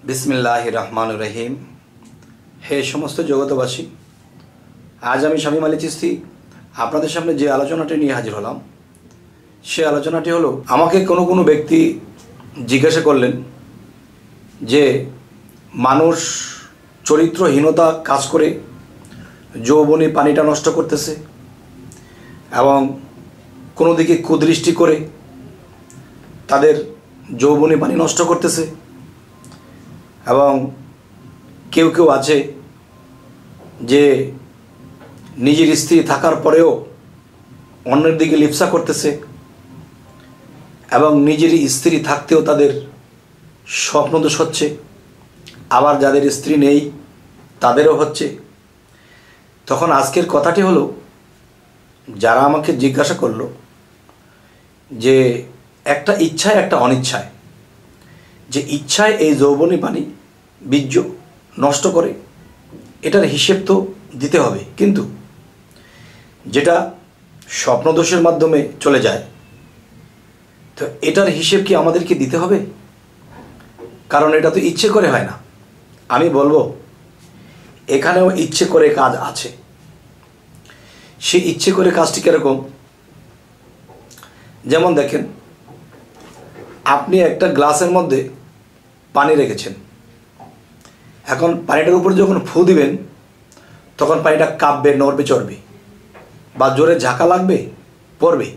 बिस्मिल्लाहिर रहमानिर रहीम। हे समस्त जगतबासी, आज आमी शामीम आली चिश्ती आपनादेर सामने जे आलोचनाटी निये हाजिर हलाम से आलोचनाटी हलो आमाके कोनो कोनो व्यक्ति जिज्ञासा करलेन जे मानुष चरित्रहीनता काज करे যৌবনী पानीटा नष्ट करतेছে এবং कोनो दिके कुदृष्टि करे तादेर যৌবনী पानी नष्ट करतेছে এবং কেউ কেউ আছে যে নিজের স্ত্রী থাকার পরেও অন্যের দিকে লিপ্সা করতেছে এবং নিজের স্ত্রী থাকতেও তাদের স্বপ্নদোষ হচ্ছে, আবার যাদের স্ত্রী নেই তাদেরও হচ্ছে। তখন আজকের কথাটি হলো, যারা আমাকে জিজ্ঞাসা করলো যে একটা ইচ্ছায় একটা অনিচ্ছায়, যে ইচ্ছায় এই যৌবনী পানি বীর্য নষ্ট করে এটার হিসেব তো দিতে হবে, কিন্তু যেটা স্বপ্নদোষের মাধ্যমে চলে যায় তো এটার হিসেব কি আমাদেরকে দিতে হবে? কারণ এটা তো ইচ্ছে করে হয় না। আমি বলবো এখানেও ইচ্ছে করে কাজ আছে। সেই ইচ্ছে করে কাজটি কিরকম? যেমন দেখেন, আপনি একটা গ্লাসের মধ্যে পানি রেখেছেন, এখন পানিটার উপর যখন ফু দিবেন তখন পানিটা কাঁপবে, নড়বে, চড়বে বা জোরে ঝাঁকা লাগবে, পড়বে।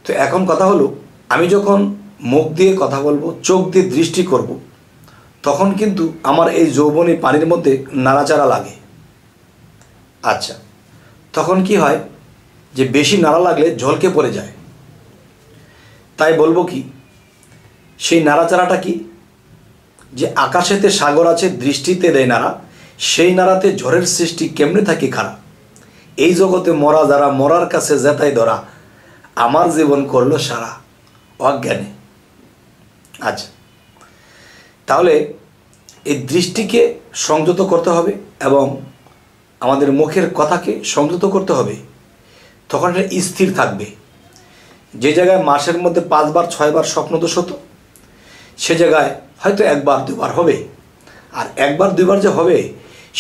তো এখন কথা হলো, আমি যখন মুখ দিয়ে কথা বলবো, চোখ দিয়ে দৃষ্টি করব, তখন কিন্তু আমার এই যৌবনী পানির মধ্যে নাড়াচাড়া লাগে। আচ্ছা, তখন কি হয় যে বেশি নাড়া লাগলে ঝলকে পড়ে যায়। তাই বলবো কি, সেই নাড়াচাড়াটা কি, যে আকাশেতে সাগর আছে দৃষ্টিতে দেয় নাড়া, সেই নাড়াতে ঝড়ের সৃষ্টি কেমনে থাকি খাড়া, এই জগতে মরা যারা মরার কাছে জেতাই ধরা, আমার জীবন করলো সারা অজ্ঞানে। আচ্ছা, তাহলে এই দৃষ্টিকে সংযত করতে হবে এবং আমাদের মুখের কথাকে সংযত করতে হবে, তখন এটা স্থির থাকবে। যে জায়গায় মাসের মধ্যে 5 বার 6 বার স্বপ্নদোষ হতো, সে জায়গায় হয়তো 1 বার 2 বার হবে। আর 1 বার 2 বার যে হবে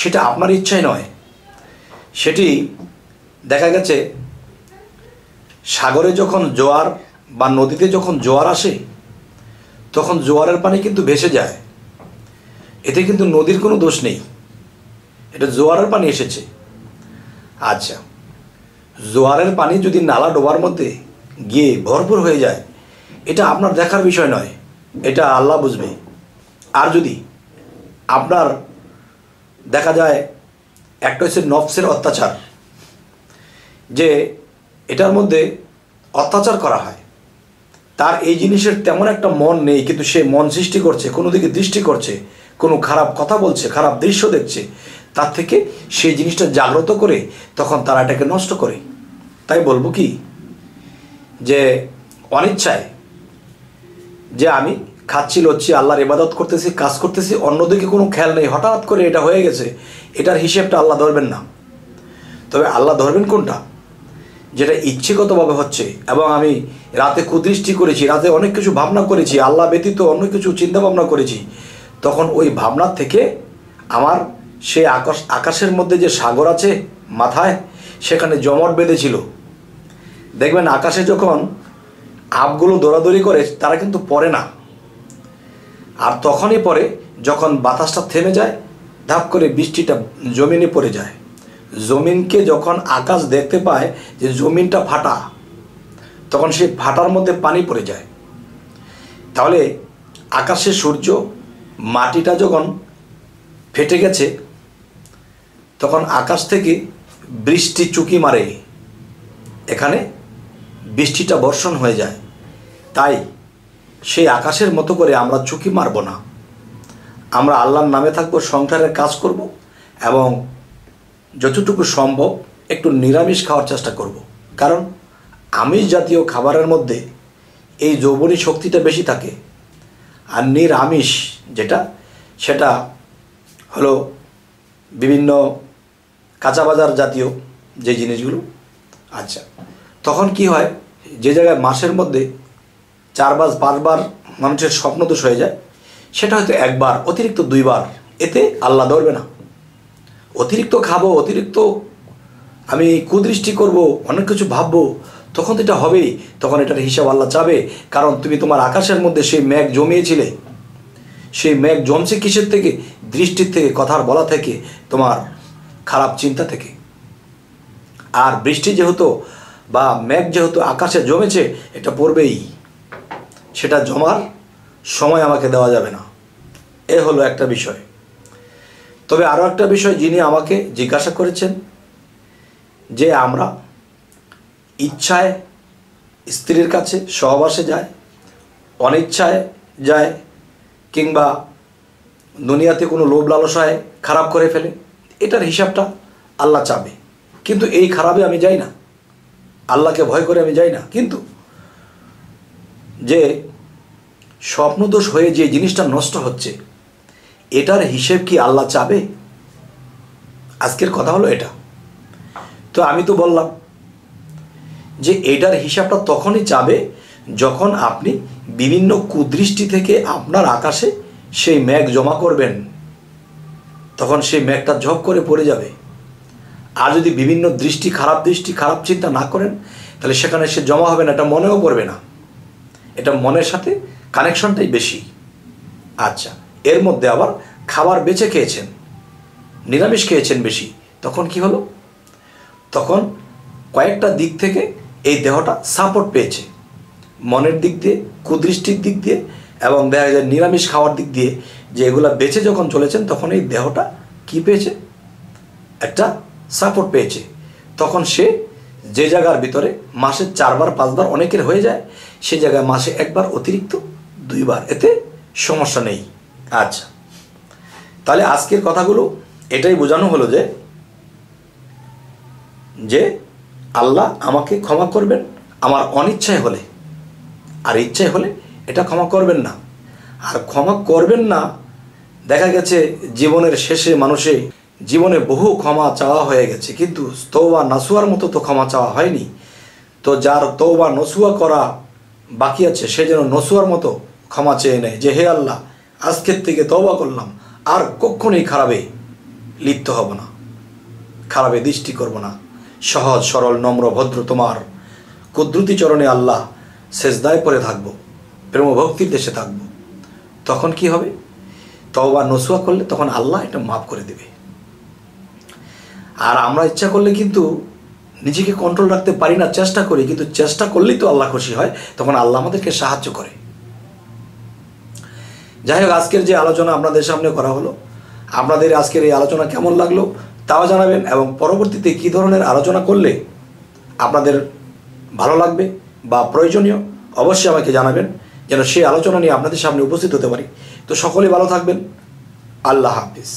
সেটা আপনার ইচ্ছায় নয়, সেটি দেখা গেছে সাগরে যখন জোয়ার বা নদীতে যখন জোয়ার আসে তখন জোয়ারের পানি কিন্তু ভেসে যায়, এতে কিন্তু নদীর কোনো দোষ নেই, এটা জোয়ারের পানি এসেছে। আচ্ছা, জোয়ারের পানি যদি নালা ডোবার মধ্যে গিয়ে ভরপুর হয়ে যায়, এটা আপনার দেখার বিষয় নয়, এটা আল্লাহ বুঝবে। আর যদি আপনার দেখা যায় একটা হচ্ছে নফসের অত্যাচার, যে এটার মধ্যে অত্যাচার করা হয়, তার এই জিনিসের তেমন একটা মন নেই, কিন্তু সে মন সৃষ্টি করছে, কোনো দিকে দৃষ্টি করছে, কোনো খারাপ কথা বলছে, খারাপ দৃশ্য দেখছে, তার থেকে সেই জিনিসটা জাগ্রত করে তখন তারা এটাকে নষ্ট করে। তাই বলবো কি, যে অনিচ্ছায় যে আমি খাচ্ছি লচ্ছি, আল্লাহর ইবাদত করতেছি, কাজ করতেছি, অন্যদিকে কোনো খেয়াল নেই, হঠাৎ করে এটা হয়ে গেছে, এটার হিসেবটা আল্লাহ ধরবেন না। তবে আল্লাহ ধরবেন কোনটা? যেটা ইচ্ছেগতভাবে হচ্ছে এবং আমি রাতে কুদৃষ্টি করেছি, রাতে অনেক কিছু ভাবনা করেছি, আল্লাহ ব্যতীত অন্য কিছু চিন্তা ভাবনা করেছি, তখন ওই ভাবনার থেকে আমার সেই আকাশের মধ্যে যে সাগর আছে মাথায়, সেখানে জমট বেঁধেছিল। দেখবেন আকাশে যখন আপগুলো দৌড়াদৌড়ি করে তারা কিন্তু পড়ে না, আর তখনই পড়ে যখন বাতাসটা থেমে যায়, ধাপ করে বৃষ্টিটা জমিনে পড়ে যায়। জমিনকে যখন আকাশ দেখতে পায় যে জমিনটা ফাটা, তখন সেই ফাটার মধ্যে পানি পড়ে যায়। তাহলে আকাশে সূর্য, মাটিটা যখন ফেটে গেছে, তখন আকাশ থেকে বৃষ্টি চুকি মারে, এখানে বৃষ্টিটা বর্ষণ হয়ে যায়। তাই সেই আকাশের মতো করে আমরা চুকি মারব না, আমরা আল্লাহর নামে থাকবো, সংসারের কাজ করব এবং যতটুকু সম্ভব একটু নিরামিষ খাওয়ার চেষ্টা করব। কারণ আমিষ জাতীয় খাবারের মধ্যে এই যৌবনী শক্তিটা বেশি থাকে, আর নিরামিষ যেটা, সেটা হলো বিভিন্ন কাঁচা বাজার জাতীয় যে জিনিসগুলো। আচ্ছা, তখন কি হয়, যে জায়গায় মাসের মধ্যে 4 বার 5 বার মানুষের স্বপ্নদোষ হয়ে যায়, সেটা হয়তো একবার, অতিরিক্ত 2বার, এতে আল্লাহ ধরবে না। অতিরিক্ত খাবো, অতিরিক্ত আমি কুদৃষ্টি করব, অনেক কিছু ভাববো, তখন তো এটা হবেই। তখন এটার হিসাব আল্লাহ চাবে। কারণ তুমি তোমার আকাশের মধ্যে সেই মেঘ জমিয়েছিলে। সেই মেঘ জমছে কিসের থেকে? দৃষ্টির থেকে, কথার বলা থেকে, তোমার খারাপ চিন্তা থেকে। আর বৃষ্টি যেহেতু বা মেঘ যেহেতু আকাশে জমেছে, এটা পড়বেই। সেটা জমার সময় আমাকে দেওয়া যাবে না। এ হলো একটা বিষয়। তবে আরও একটা বিষয় যিনি আমাকে জিজ্ঞাসা করেছেন যে আমরা ইচ্ছায় স্ত্রীর কাছে সহবাসে যায়, অনিচ্ছায় যায়, কিংবা দুনিয়াতে কোনো লোভ লালসায় খারাপ করে ফেলে, এটার হিসাবটা আল্লাহ চাবে। কিন্তু এই খারাপে আমি যাই না, আল্লাহকে ভয় করে আমি যাই না। কিন্তু যে স্বপ্নদোষ হয়ে যে জিনিসটা নষ্ট হচ্ছে, এটার হিসেব কি আল্লাহ চাবে? আজকের কথা হলো এটা। তো আমি তো বললাম যে এটার হিসাবটা তখনই চাবে যখন আপনি বিভিন্ন কুদৃষ্টি থেকে আপনার আকাশে সেই মেঘ জমা করবেন, তখন সেই মেঘটা ঝপ করে পড়ে যাবে। আর যদি বিভিন্ন দৃষ্টি, খারাপ চিন্তা না করেন, তাহলে সেখানে সে জমা হবে না, এটা মনেও পড়বে না। এটা মনের সাথে কানেকশনটাই বেশি। আচ্ছা, এর মধ্যে আবার খাবার বেঁচে খেয়েছেন, নিরামিষ খেয়েছেন বেশি, তখন কি হলো? তখন কয়েকটা দিক থেকে এই দেহটা সাপোর্ট পেয়েছে। মনের দিক দিয়ে, কুদৃষ্টির দিক দিয়ে, এবং দেখা যায় নিরামিষ খাওয়ার দিক দিয়ে, যে এগুলা বেঁচে যখন চলেছেন, তখন এই দেহটা কি পেয়েছে? একটা সাপোর্ট পেয়েছে। তখন সে যে জায়গার ভিতরে মাসে 4বার 5বার অনেকের হয়ে যায়, সে জায়গায় মাসে 1বার, অতিরিক্ত 2বার, এতে সমস্যা নেই। আচ্ছা, তাহলে আজকের কথাগুলো এটাই বোঝানো হলো যে আল্লাহ আমাকে ক্ষমা করবেন আমার অনিচ্ছায় হলে, আর ইচ্ছায় হলে এটা ক্ষমা করবেন না। আর ক্ষমা করবেন না, দেখা গেছে জীবনের শেষে মানুষে জীবনে বহু ক্ষমা চাওয়া হয়ে গেছে, কিন্তু তওবা নাসুয়ার মতো তো ক্ষমা চাওয়া হয়নি। তো যার তওবা নসুয়া করা বাকি আছে, সে যেন নসুয়ার মতো ক্ষমা চেয়ে নেয় যে হে আল্লাহ, আজকের থেকে তওবা করলাম, আর কখনোই খারাপে লিপ্ত হব না, খারাপে দৃষ্টি করব না, সহজ সরল নম্র ভদ্র তোমার কুদরতি চরণে আল্লাহ সেজদায় পড়ে থাকবো, প্রেম ভক্তির দেশে থাকবো। তখন কি হবে? তওবা নসুয়া করলে তখন আল্লাহ এটা মাফ করে দেবে। আর আমরা ইচ্ছা করলে কিন্তু নিজেকে কন্ট্রোল রাখতে পারি না, চেষ্টা করি, কিন্তু চেষ্টা করলেই তো আল্লাহ খুশি হয়, তখন আল্লাহ আমাদেরকে সাহায্য করে। যাই হোক, আজকের যে আলোচনা আপনাদের সামনে করা হলো, আপনাদের আজকের এই আলোচনা কেমন লাগলো তাও জানাবেন, এবং পরবর্তীতে কী ধরনের আলোচনা করলে আপনাদের ভালো লাগবে বা প্রয়োজনীয়, অবশ্যই আমাকে জানাবেন, যেন সেই আলোচনা নিয়ে আপনাদের সামনে উপস্থিত হতে পারি। তো সকলে ভালো থাকবেন। আল্লাহ হাফিজ।